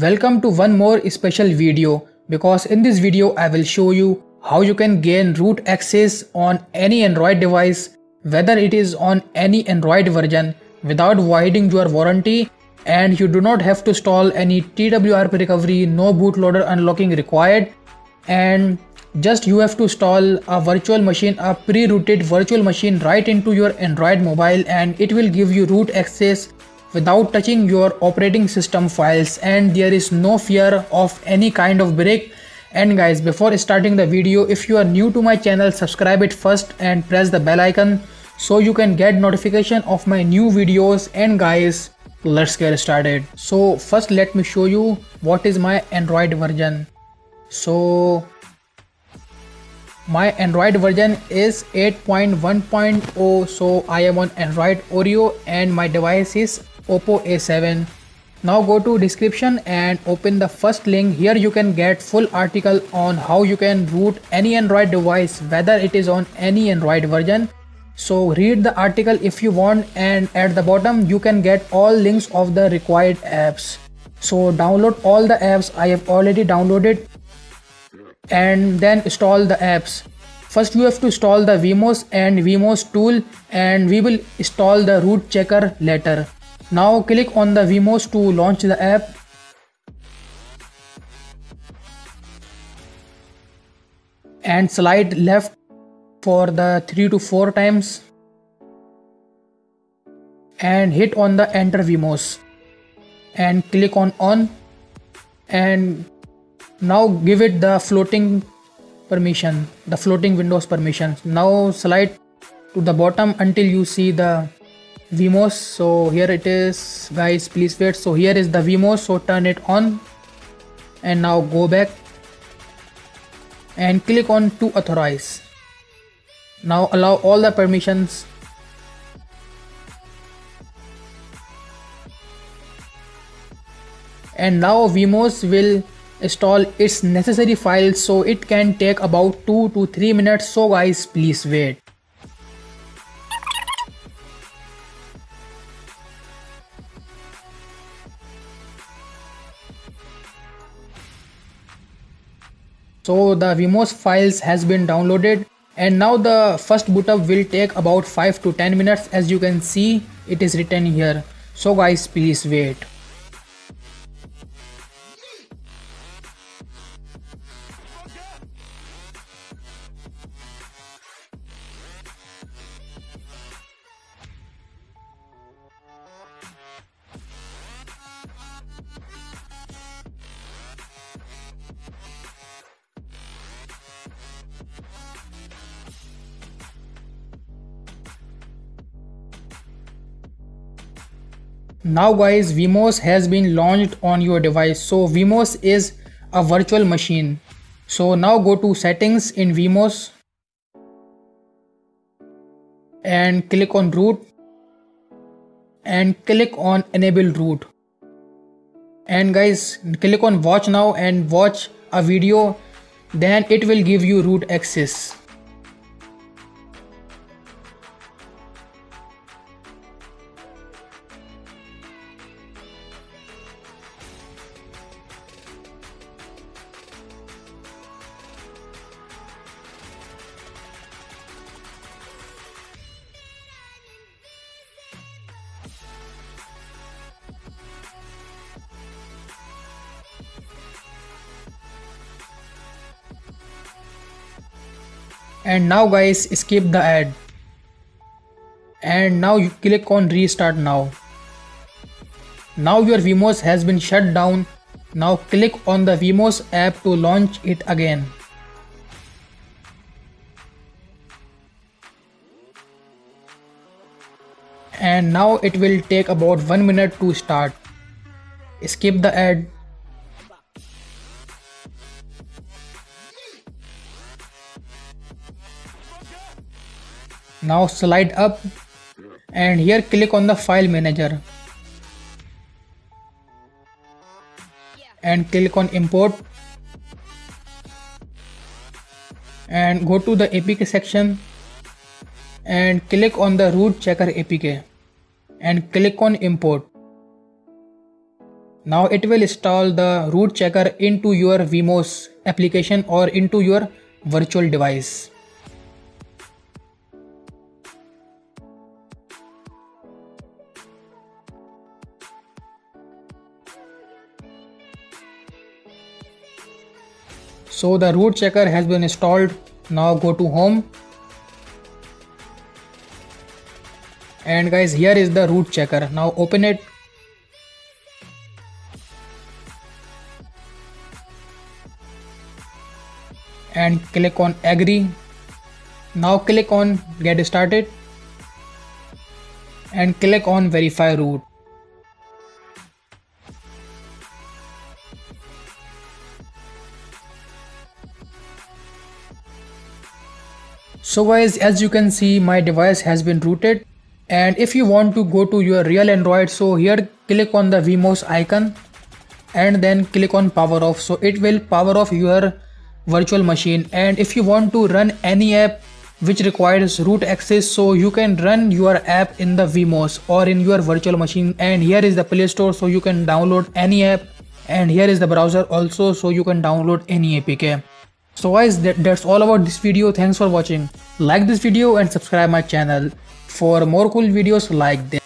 Welcome to one more special video, because in this video I will show you how you can gain root access on any Android device, whether it is on any Android version, without voiding your warranty, and you do not have to install any TWRP recovery, no bootloader unlocking required, and just you have to install a virtual machine, a pre-rooted virtual machine right into your Android mobile, and it will give you root access without touching your operating system files, and there is no fear of any kind of break. And guys, before starting the video, if you are new to my channel, subscribe it first and press the bell icon so you can get notification of my new videos. And guys, let's get started. So first let me show you what is my Android version. So my Android version is 8.1.0, so I am on Android Oreo and my device is Oppo A7. Now go to description and open the first link. Here you can get full article on how you can root any Android device, whether it is on any Android version. So read the article if you want, and at the bottom you can get all links of the required apps. So download all the apps. I have already downloaded, and then install the apps. First you have to install the Vmos and Vmos tool, and we will install the root checker later. Now click on the Vmos to launch the app. And slide left for the 3 to 4 times. And hit on the enter Vmos. And click on. And now give it the floating permission, the floating windows permission. Now slide to the bottom until you see the Vmos. So here it is, guys, please wait. So here is the Vmos, so turn it on, and now go back and click on to authorize. Now allow all the permissions. And now Vmos will install its necessary files, so it can take about 2 to 3 minutes. So guys, please wait. So the Vmos files has been downloaded, and now the first boot up will take about 5 to 10 minutes. As you can see, it is written here. So guys, please wait. Now guys, Vmos has been launched on your device. So Vmos is a virtual machine. So now go to settings in Vmos and click on root and click on enable root. And guys, click on watch now and watch a video, then it will give you root access. And now guys, skip the ad, and now you click on restart now. Now your Vmos has been shut down. Now click on the Vmos app to launch it again. And now it will take about 1 minute to start. Skip the ad. Now slide up, and here click on the file manager and click on import, and go to the APK section and click on the root checker APK and click on import. Now it will install the root checker into your vMOS application or into your virtual device. So the root checker has been installed. Now go to home. And guys, here is the root checker. Now open it. And click on agree. Now click on get started. And click on verify root. So guys, as you can see, my device has been rooted. And if you want to go to your real Android, so here click on the vMOS icon and then click on power off. So it will power off your virtual machine. And if you want to run any app which requires root access, so you can run your app in the vMOS or in your virtual machine. And here is the Play Store, so you can download any app. And here is the browser also, so you can download any APK. So guys, that's all about this video. Thanks for watching. Like this video and subscribe my channel for more cool videos like this.